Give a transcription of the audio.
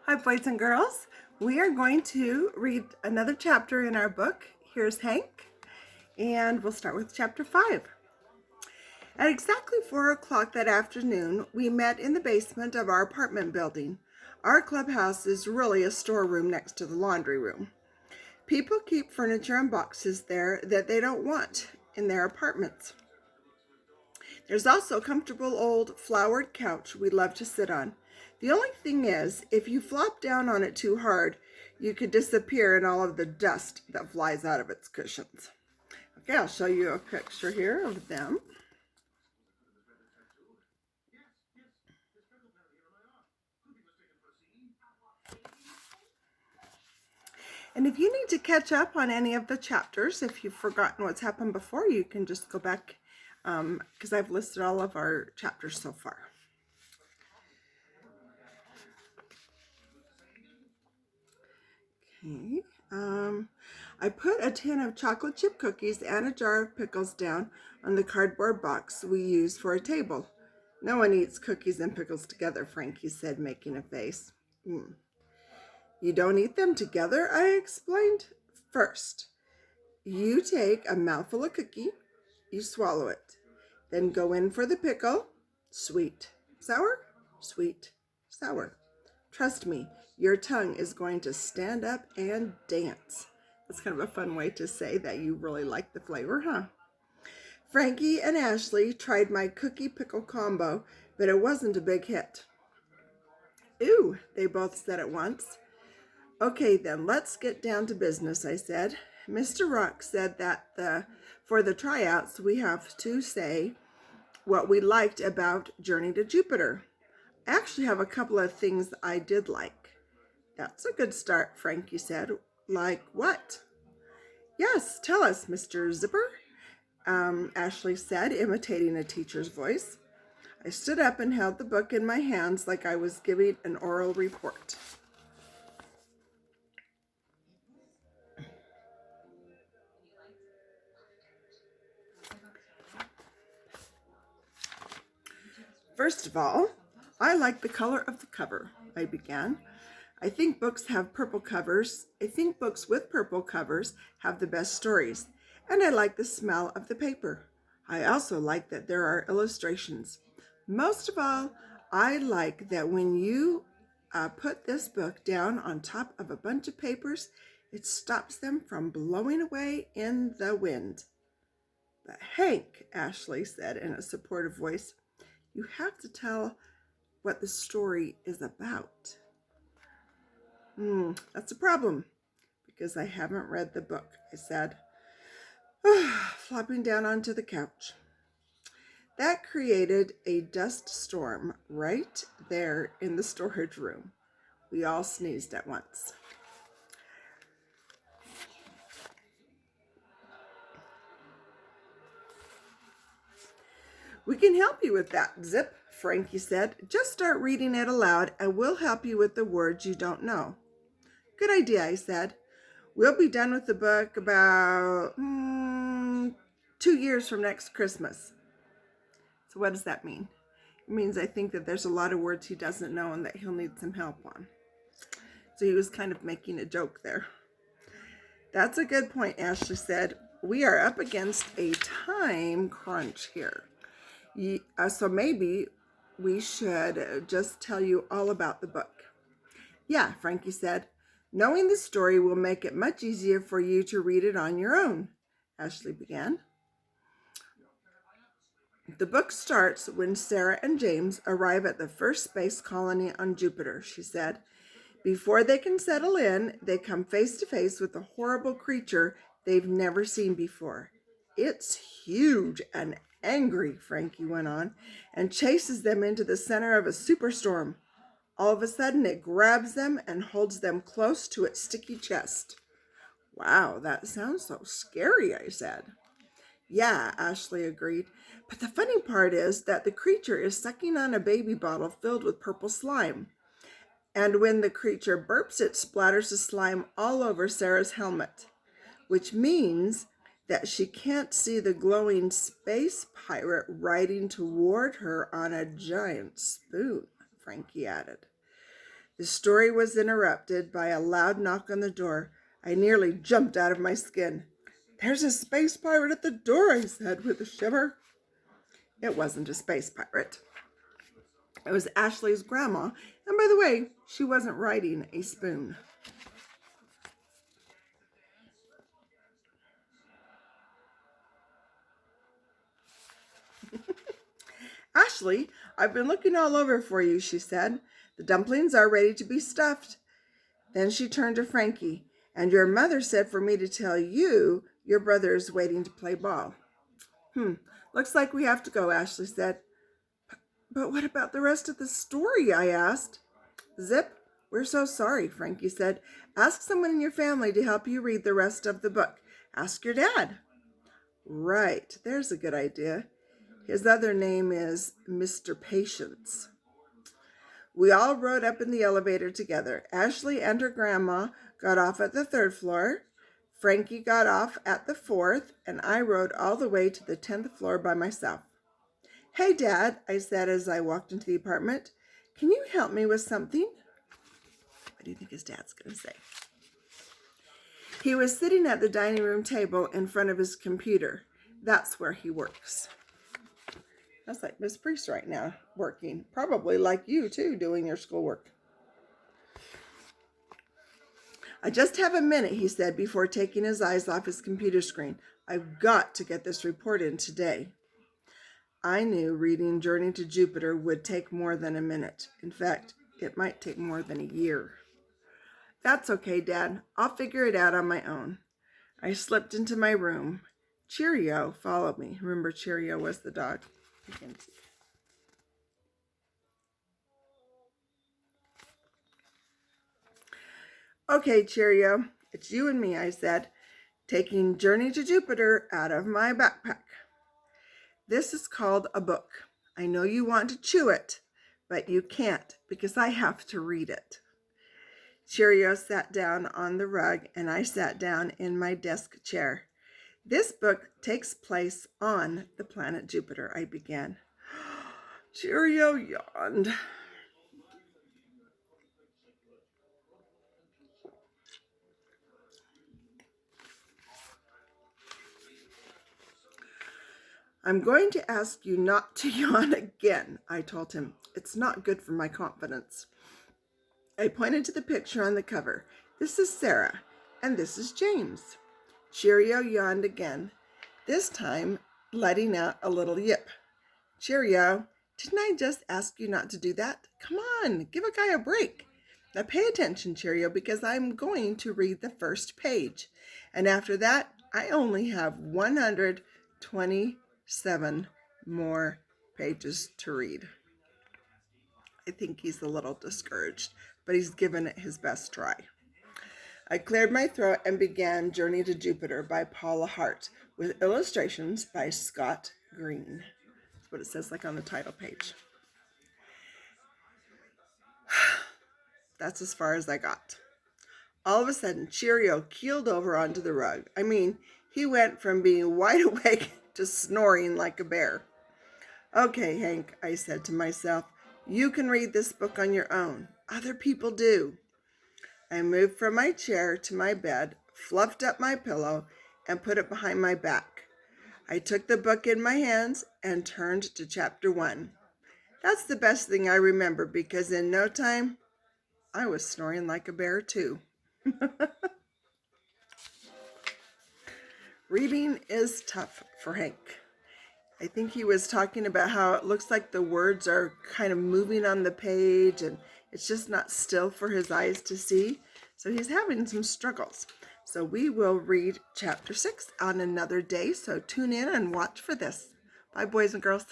Hi, boys and girls. We are going to read another chapter in our book, Here's Hank, and we'll start with chapter 5. At exactly 4 o'clock that afternoon, we met in the basement of our apartment building. Our clubhouse is really a storeroom next to the laundry room. People keep furniture and boxes there that they don't want in their apartments. There's also a comfortable old flowered couch we love to sit on. The only thing is, if you flop down on it too hard, you could disappear in all of the dust that flies out of its cushions. Okay, I'll show you a picture here of them. And if you need to catch up on any of the chapters, if you've forgotten what's happened before, you can just go back because I've listed all of our chapters so far. Okay. I put a tin of chocolate chip cookies and a jar of pickles down on the cardboard box we use for a table. No one eats cookies and pickles together, Frankie said, making a face. You don't eat them together, I explained. First, you take a mouthful of cookie, you swallow it, then go in for the pickle, sweet, sour, sweet, sour. Trust me, your tongue is going to stand up and dance. That's kind of a fun way to say that you really like the flavor, huh? Frankie and Ashley tried my cookie pickle combo, but it wasn't a big hit. Ooh, they both said at once. Okay then, let's get down to business, I said. Mr. Rock said that for the tryouts we have to say what we liked about Journey to Jupiter. I actually have a couple of things I did like. That's a good start, Frankie said. Like what? Yes, tell us, Mr. Zipper, Ashley said, imitating a teacher's voice. I stood up and held the book in my hands like I was giving an oral report. First of all, I like the color of the cover, I began. I think books with purple covers have the best stories, and I like the smell of the paper. I also like that there are illustrations. Most of all, I like that when you put this book down on top of a bunch of papers, it stops them from blowing away in the wind. But Hank, Ashley said in a supportive voice, you have to tell what the story is about. That's a problem, because I haven't read the book, I said, flopping down onto the couch. That created a dust storm right there in the storage room. We all sneezed at once. We can help you with that, Zip, Frankie said. Just start reading it aloud and we'll help you with the words you don't know. Good idea, I said. We'll be done with the book about 2 years from next Christmas. So what does that mean? It means I think that there's a lot of words he doesn't know and that he'll need some help on. So he was kind of making a joke there. That's a good point, Ashley said. We are up against a time crunch here. So maybe we should just tell you all about the book. Yeah, Frankie said. Knowing the story will make it much easier for you to read it on your own, Ashley began. The book starts when Sarah and James arrive at the first space colony on Jupiter, she said. Before they can settle in, they come face to face with a horrible creature they've never seen before. It's huge and angry, Frankie went on, and chases them into the center of a superstorm. All of a sudden, it grabs them and holds them close to its sticky chest. Wow, that sounds so scary, I said. Yeah, Ashley agreed. But the funny part is that the creature is sucking on a baby bottle filled with purple slime. And when the creature burps, it splatters the slime all over Sarah's helmet, which means that she can't see the glowing space pirate riding toward her on a giant spoon, Frankie added. The story was interrupted by a loud knock on the door. I nearly jumped out of my skin. "There's a space pirate at the door," I said with a shiver. It wasn't a space pirate. It was Ashley's grandma, and by the way, she wasn't riding a spoon. "Ashley, I've been looking all over for you," she said. "The dumplings are ready to be stuffed." Then she turned to Frankie. "And your mother said for me to tell you your brother is waiting to play ball." Looks like we have to go," Ashley said. "But what about the rest of the story?" I asked. "Zip, we're so sorry," Frankie said. "Ask someone in your family to help you read the rest of the book. Ask your dad." Right, there's a good idea. His other name is Mr. Patience. We all rode up in the elevator together. Ashley and her grandma got off at the 3rd floor. Frankie got off at the 4th, and I rode all the way to the 10th floor by myself. "Hey, Dad," I said as I walked into the apartment. "Can you help me with something?" What do you think his dad's going to say? He was sitting at the dining room table in front of his computer. That's where he works. That's like Miss Priest right now, working. Probably like you, too, doing your schoolwork. "I just have a minute," he said before taking his eyes off his computer screen. "I've got to get this report in today." I knew reading Journey to Jupiter would take more than a minute. In fact, it might take more than a year. "That's okay, Dad. I'll figure it out on my own." I slipped into my room. Cheerio followed me. Remember, Cheerio was the dog. "Okay, Cheerio, it's you and me," I said, taking Journey to Jupiter out of my backpack. "This is called a book. I know you want to chew it, but you can't because I have to read it." Cheerio sat down on the rug, and I sat down in my desk chair. "This book takes place on the planet Jupiter," I began. Cheerio yawned. "I'm going to ask you not to yawn again," I told him. "It's not good for my confidence." I pointed to the picture on the cover. "This is Sarah, and this is James." Cheerio yawned again, this time letting out a little yip. "Cheerio, didn't I just ask you not to do that? Come on, give a guy a break. Now pay attention, Cheerio, because I'm going to read the first page. And after that, I only have 127 more pages to read." I think he's a little discouraged, but he's given it his best try. I cleared my throat and began Journey to Jupiter by Paula Hart with illustrations by Scott Green. That's what it says like on the title page. That's as far as I got. All of a sudden, Cheerio keeled over onto the rug. I mean, he went from being wide awake to snoring like a bear. "Okay, Hank," I said to myself, "you can read this book on your own. Other people do." I moved from my chair to my bed, fluffed up my pillow, and put it behind my back. I took the book in my hands and turned to chapter 1. That's the best thing I remember because in no time, I was snoring like a bear too. Reading is tough for Hank. I think he was talking about how it looks like the words are kind of moving on the page and it's just not still for his eyes to see. So he's having some struggles. So we will read chapter 6 on another day. So tune in and watch for this. Bye, boys and girls.